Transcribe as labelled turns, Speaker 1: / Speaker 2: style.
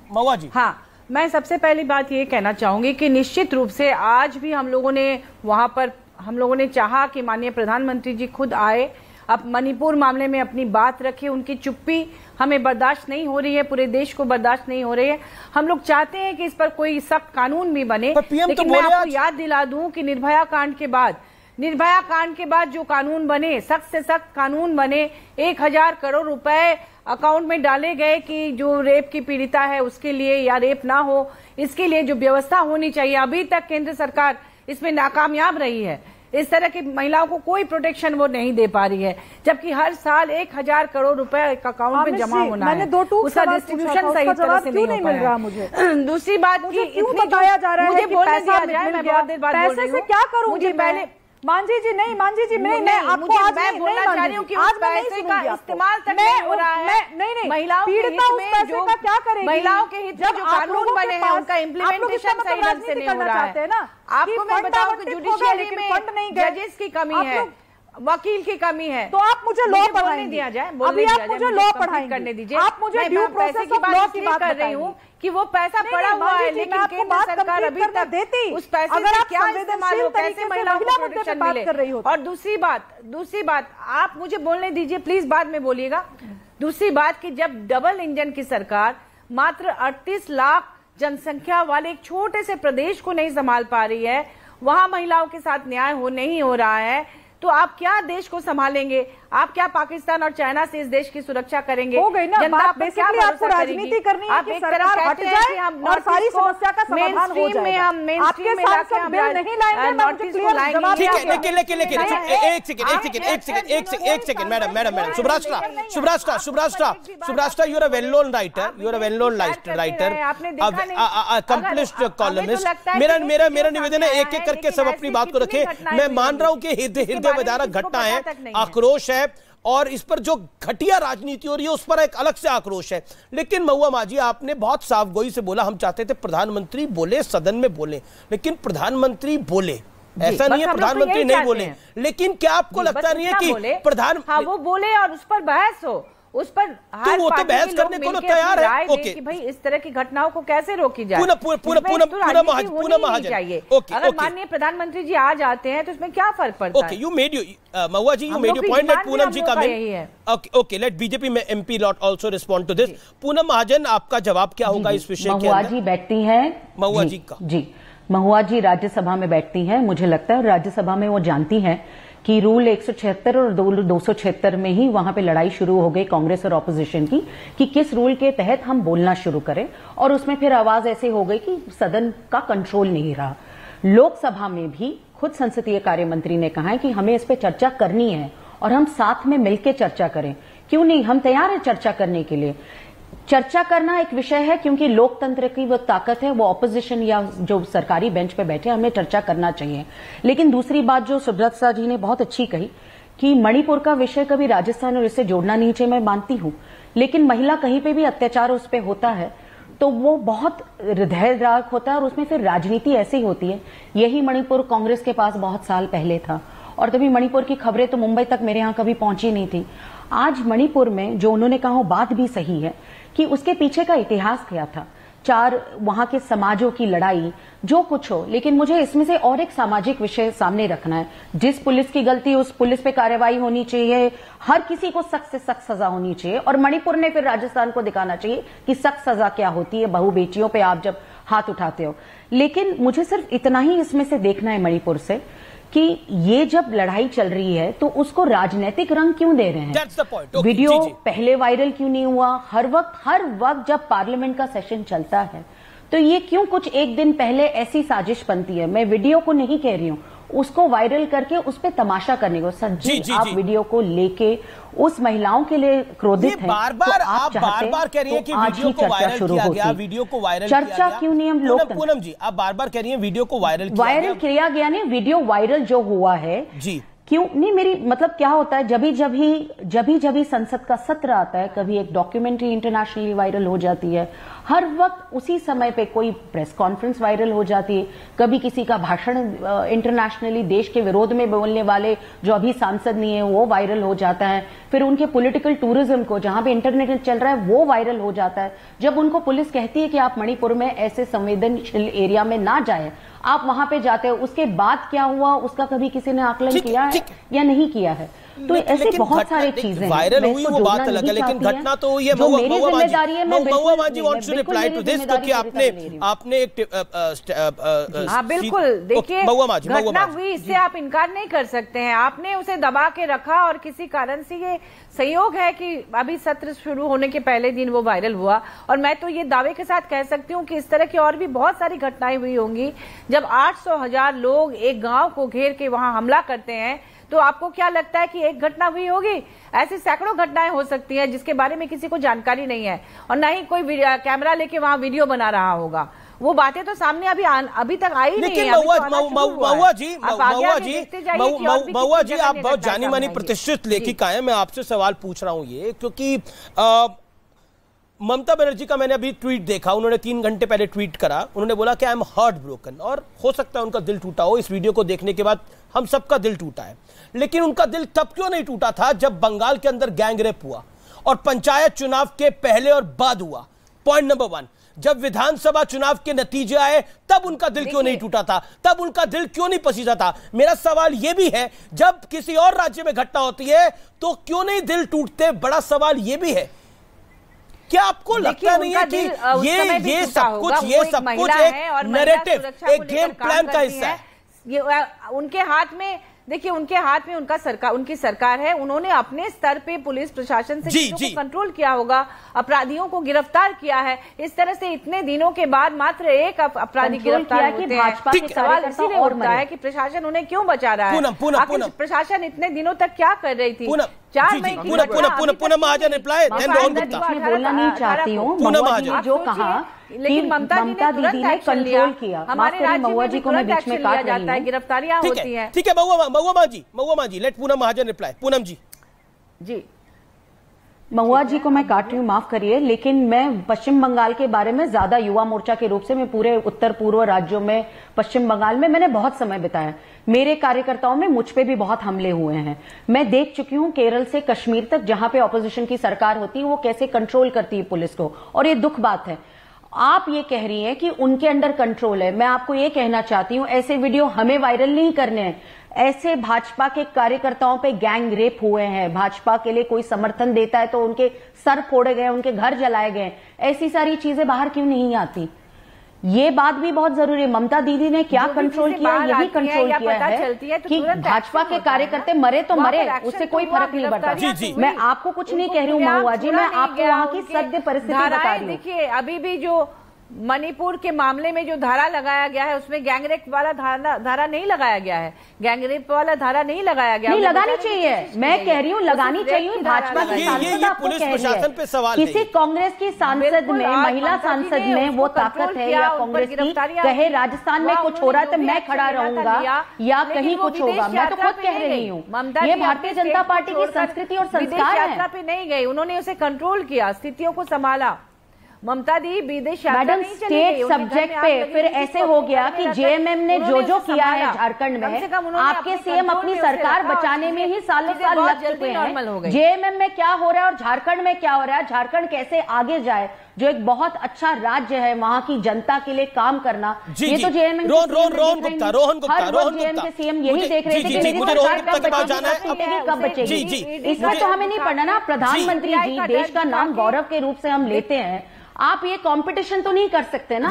Speaker 1: महुआ जी।
Speaker 2: हाँ, मैं सबसे पहली बात ये कहना चाहूंगी कि निश्चित रूप से आज भी हम लोगों ने चाहा कि माननीय प्रधानमंत्री जी खुद आए, अब मणिपुर मामले में अपनी बात रखे। उनकी चुप्पी हमें बर्दाश्त नहीं हो रही है, पूरे देश को बर्दाश्त नहीं हो रही है। हम लोग चाहते हैं कि इस पर कोई सख्त कानून भी बने, लेकिन मैं आपको याद दिला दूं कि निर्भया कांड के बाद जो कानून बने, सख्त से सख्त कानून बने, 1000 करोड़ रुपए अकाउंट में डाले गए कि जो रेप की पीड़िता है उसके लिए, या रेप ना हो इसके लिए जो व्यवस्था होनी चाहिए, अभी तक केंद्र सरकार इसमें नाकामयाब रही है। इस तरह की महिलाओं को कोई प्रोटेक्शन वो नहीं दे पा रही है, जबकि हर साल 1000 करोड़ रुपए एक अकाउंट में जमा होना है, उसका डिस्ट्रीब्यूशन सही तरह से नहीं मिल रहा मुझे। दूसरी बात की
Speaker 3: क्यों बताया जा रहा है कि पैसा
Speaker 2: मैं बहुत देर बाद बोल रही हूँ,
Speaker 3: क्या करूँगी पहले मांझी जी नहीं मैं आपको आज
Speaker 2: मैं बोलना चाह रही हूँ कि उस पैसे का इस्तेमाल तक नहीं हो रहा है।
Speaker 3: नहीं
Speaker 2: महिलाओं के हित में जो
Speaker 3: क्या करेगी,
Speaker 2: महिलाओं के हित में जो कानून बने हैं उनका इम्प्लीमेंटेशन सही ढंग से नहीं हो रहा है। आपको मैं बताऊं कि जुडिशियरी में जजेस की कमी है, वकील की कमी है,
Speaker 3: तो आप मुझे लॉ पढ़ाने
Speaker 2: दिया जाए,
Speaker 3: अभी आप मुझे लॉ पढ़ाएंगे,
Speaker 2: करने दीजिए।
Speaker 3: आप मुझे ड्यू प्रोसेस ऑफ लॉ की बात
Speaker 2: कर रही हूँ कि वो पैसा पड़ा हुआ है, लेकिन केंद्र सरकार अभी तक
Speaker 3: देती
Speaker 2: उस पैसे से क्या इस्तेमाल हो, कैसे महिलाओं को प्रोटेक्शन मिले। और दूसरी बात आप मुझे बोलने दीजिए प्लीज, बाद में बोलिएगा। दूसरी बात कि जब डबल इंजन की सरकार मात्र 38 लाख जनसंख्या वाले एक छोटे से प्रदेश को नहीं संभाल पा रही है, वहां महिलाओं के साथ न्याय नहीं हो रहा है, तो आप क्या देश को संभालेंगे? आप क्या पाकिस्तान और चाइना से इस देश की सुरक्षा करेंगे?
Speaker 3: हो गई ना बात, बेसिकली आपको राजनीति करनी है कि सरकार हट जाए और सारी समस्या का समाधान हो जाए। आपके सांसद बिल नहीं लाएंगे, मैं मुझे क्लियर जवाब
Speaker 1: लेकिन एक सेकंड मैडम सुब्राष्ट्रा you are a well known writer, accomplished columnist. मेरा निवेदन है एक एक करके सब अपनी बात को रखें। मैं मान रहा हूं कि हृदय विदारक घटना है, आक्रोश है, और इस पर जो घटिया राजनीति हो रही है उस पर एक अलग से आक्रोश है। लेकिन महुआ मांझी, आपने बहुत साफ गोई से बोला, हम चाहते थे प्रधानमंत्री बोले, सदन में बोले, लेकिन प्रधानमंत्री बोले, ऐसा नहीं है प्रधानमंत्री नहीं बोले, लेकिन क्या आपको लगता नहीं है कि
Speaker 2: हाँ वो बोले और उस पर बहस हो, उस पर
Speaker 1: तो वो तो बहस करने को तो तैयार है। ओके,
Speaker 2: कि भाई इस तरह की घटनाओं को कैसे रोकी जाए,
Speaker 1: चाहिए।
Speaker 2: अगर माननीय प्रधानमंत्री जी आ जाते हैं तो इसमें क्या फर्क पड़ता है?
Speaker 1: You made Mahua ji, you made your point, let Poonam ji come in. Okay, let BJP में एमपी लॉट also respond to this. Poonam Mahajan, आपका जवाब क्या होगा इस विषय के अंदर?
Speaker 4: महुआ जी बैठती हैं,
Speaker 1: महुआ जी का
Speaker 4: जी, महुआ जी राज्यसभा में बैठती हैं। मुझे लगता है राज्यसभा में वो जानती हैं कि रूल 176 और 276 में ही वहां पे लड़ाई शुरू हो गई कांग्रेस और ऑपोजिशन की, कि किस रूल के तहत हम बोलना शुरू करें, और उसमें फिर आवाज ऐसे हो गई कि सदन का कंट्रोल नहीं रहा। लोकसभा में भी खुद संसदीय कार्य मंत्री ने कहा है कि हमें इस पे चर्चा करनी है और हम साथ में मिलकर चर्चा करें। क्यों नहीं, हम तैयार हैं चर्चा करने के लिए। चर्चा करना एक विषय है, क्योंकि लोकतंत्र की वो ताकत है, वो ऑपोजिशन या जो सरकारी बेंच पे बैठे, हमें चर्चा करना चाहिए। लेकिन दूसरी बात जो सुब्रत जी ने बहुत अच्छी कही कि मणिपुर का विषय कभी राजस्थान और इससे जोड़ना नहीं चाहिए, मैं मानती हूं, लेकिन महिला कहीं पे भी अत्याचार उस पर होता है तो वो बहुत हृदयद्रावक होता है, और उसमें फिर राजनीति ऐसी होती है। यही मणिपुर कांग्रेस के पास बहुत साल पहले था, और तभी मणिपुर की खबरें तो मुंबई तक मेरे यहां कभी पहुंची नहीं थी। आज मणिपुर में जो उन्होंने कहा वो बात भी सही है कि उसके पीछे का इतिहास क्या था, 4 वहां के समाजों की लड़ाई, जो कुछ हो, लेकिन मुझे इसमें से और एक सामाजिक विषय सामने रखना है। जिस पुलिस की गलती उस पुलिस पे कार्रवाई होनी चाहिए, हर किसी को सख्त से सख्त सजा होनी चाहिए, और मणिपुर ने फिर राजस्थान को दिखाना चाहिए कि सख्त सजा क्या होती है बहू बेटियों पे आप जब हाथ उठाते हो। लेकिन मुझे सिर्फ इतना ही इसमें से देखना है मणिपुर से कि ये जब लड़ाई चल रही है तो उसको राजनीतिक रंग क्यों दे रहे हैं? वीडियो पहले वायरल क्यों नहीं हुआ? हर वक्त जब पार्लियामेंट का सेशन चलता है तो ये क्यों कुछ एक दिन पहले ऐसी साजिश बनती है? मैं वीडियो को नहीं कह रही हूं, उसको वायरल करके उस पे तमाशा करने को। सज्जी आप वीडियो को लेके उस महिलाओं के लिए क्रोधित हैं,
Speaker 1: बार बार कह रही हैं कि वीडियो को वायरल किया गया, वीडियो को वायरल
Speaker 4: चर्चा क्यों नहीं? हम लोग
Speaker 1: पूनम जी, आप बार बार कह रही हैं वीडियो को वायरल
Speaker 4: किया गया नहीं, वीडियो वायरल जो हुआ है
Speaker 1: जी,
Speaker 4: क्यों नहीं? मेरी मतलब क्या होता है, जब भी संसद का सत्र आता है, कभी एक डॉक्यूमेंट्री इंटरनेशनली वायरल हो जाती है, हर वक्त उसी समय पे कोई प्रेस कॉन्फ्रेंस वायरल हो जाती है, कभी किसी का भाषण इंटरनेशनली देश के विरोध में बोलने वाले जो अभी सांसद नहीं है वो वायरल हो जाता है, फिर उनके पॉलिटिकल टूरिज्म को जहां पे इंटरनेट चल रहा है वो वायरल हो जाता है। जब उनको पुलिस कहती है कि आप मणिपुर में ऐसे संवेदनशील एरिया में ना जाएं, आप वहां पे जाते हो, उसके बाद क्या हुआ उसका कभी किसी ने आकलन किया है या नहीं किया है? तो ऐसे बहुत सारे चीजें
Speaker 1: वायरल हुई, वो बात अलग है, लेकिन घटना तो हुई है। Mahua Manjhi wants to reply to this, क्योंकि आपने एक
Speaker 2: हाँ बिल्कुल, देखिए घटना हुई, इससे आप इनकार नहीं कर सकते हैं। आपने उसे दबा के रखा और किसी कारण से ये संयोग है कि अभी सत्र शुरू होने के पहले दिन वो वायरल हुआ। और मैं तो ये दावे के साथ कह सकती हूँ कि इस तरह की और भी बहुत सारी घटनाएं हुई होंगी। जब 800,000 लोग एक गांव को घेर के वहां हमला करते हैं, तो आपको क्या लगता है कि एक घटना हुई होगी? ऐसी सैकड़ों घटनाएं हो सकती हैं जिसके बारे में किसी को जानकारी नहीं है, और न ही कोई कैमरा लेके वहां वीडियो बना रहा होगा। वो बातें तो सामने अभी तक आई नहीं है।
Speaker 1: महुआ जी, आप बहुत जानी मानी प्रतिष्ठित लेखिका हैं। मैं आपसे सवाल पूछ रहा हूं ये क्योंकि ममता बनर्जी का मैंने अभी ट्वीट देखा, उन्होंने 3 घंटे पहले ट्वीट करा, उन्होंने बोला कि आई एम हार्ट ब्रोकन, और हो सकता है उनका दिल टूटा हो। इस वीडियो को देखने के बाद हम सबका दिल टूटा है, लेकिन उनका दिल तब क्यों नहीं टूटा था जब बंगाल के अंदर गैंग रेप हुआ और पंचायत चुनाव के पहले और बाद हुआ? पॉइंट नंबर 1, जब विधानसभा चुनाव के नतीजे आए तब उनका दिल क्यों नहीं टूटा था, तब उनका दिल क्यों नहीं पसीजा था? मेरा सवाल यह भी है, जब किसी और राज्य में घटना होती है तो क्यों नहीं दिल टूटते? बड़ा सवाल यह भी है। क्या आपको लगता नहीं है कि ये सब कुछ एक नैरेटिव, एक गेम प्लान का हिस्सा है?
Speaker 2: ये उनके हाथ में, देखिए उनके हाथ में उनकी सरकार है, उन्होंने अपने स्तर पे पुलिस प्रशासन से चीजों को कंट्रोल किया होगा, अपराधियों को गिरफ्तार किया है। इस तरह से इतने दिनों के बाद मात्र एक अपराधी गिरफ्तार होते हैं। सवाल इसीलिए उठता है कि प्रशासन उन्हें क्यों बचा रहा है? प्रशासन इतने दिनों तक क्या कर रही थी? 4 मई की
Speaker 1: पुनः महाजन रिप्लाई,
Speaker 4: बोलना नहीं चाहती हूँ जो कहा,
Speaker 2: लेकिन ममता दीदी ने कंट्रोल किया। हमारे राज्य में को बीच में काट जाता है, गिरफ्तारियां होती हैं।
Speaker 1: ठीक है, महुआ मांझी, लेट पूनम महाजन रिप्लाई। पूनम जी
Speaker 4: महुआ जी को मैं काट रही हूँ, माफ करिए, लेकिन मैं पश्चिम बंगाल के बारे में ज्यादा युवा मोर्चा के रूप से मैं पूरे उत्तर पूर्व राज्यों में, पश्चिम बंगाल में मैंने बहुत समय बिताया। मेरे कार्यकर्ताओं में मुझ पे भी बहुत हमले हुए हैं। मैं देख चुकी हूँ केरल से कश्मीर तक जहां पे ऑपोजिशन की सरकार होती है वो कैसे कंट्रोल करती है पुलिस को, और ये दुख बात है। आप ये कह रही हैं कि उनके अंडर कंट्रोल है। मैं आपको ये कहना चाहती हूं, ऐसे वीडियो हमें वायरल नहीं करने हैं। ऐसे भाजपा के कार्यकर्ताओं पे गैंग रेप हुए हैं, भाजपा के लिए कोई समर्थन देता है तो उनके सर फोड़े गए, उनके घर जलाए गए। ऐसी सारी चीजें बाहर क्यों नहीं आती? ये बात भी बहुत जरूरी है। ममता दीदी ने क्या कंट्रोल किया, यही कंट्रोल किया है कि भाजपा के कार्यकर्ता मरे तो मरे, उससे कोई फर्क नहीं पड़ता। मैं आपको कुछ नहीं कह रही हूँ महुआ जी, मैं आपको वहाँ की सत्य परिस्थिति बता रही हूँ।
Speaker 2: देखिए अभी भी जो मणिपुर के मामले में जो धारा लगाया गया है उसमें गैंगरेप वाला धारा नहीं लगाया गया है, गैंगरेप वाला धारा नहीं लगाया गया।
Speaker 4: नहीं लगानी चाहिए, मैं कह रही हूँ लगानी चाहिए। भाजपा की सांसद आपको कह रही है, किसी कांग्रेस की सांसद में, महिला सांसद में वो ताकत है या कांग्रेस की कहे राजस्थान में कुछ हो रहा है तो मैं खड़ा रहूंगा या कहीं कुछ होगा, मैं तो खुद कह रही हूँ। ये भारतीय जनता पार्टी की संस्कृति और संस्कार है।
Speaker 2: यात्रा पे नहीं गई, उन्होंने उसे कंट्रोल किया, स्थितियों को संभाला। ममता दी विदेश
Speaker 4: मैडम स्टेट सब्जेक्ट पे फिर ऐसे हो गया कि जेएमएम ने जो किया है झारखंड में, आपके सीएम अपनी सरकार बचाने में ही सालों साल लग चुके हैं। जेएमएम में क्या हो रहा है और झारखंड में क्या हो रहा है, झारखंड कैसे आगे जाए, जो एक बहुत अच्छा राज्य है, वहां की जनता के लिए काम करना। ये तो जेएमएम के सीएम यही देख रहे थे कि मेरी सरकार कब बचेगी। इसका तो हमें नहीं पढ़ना ना। प्रधानमंत्री जी, देश का नाम गौरव के रूप से हम लेते हैं, आप ये कंपटीशन तो नहीं कर सकते ना।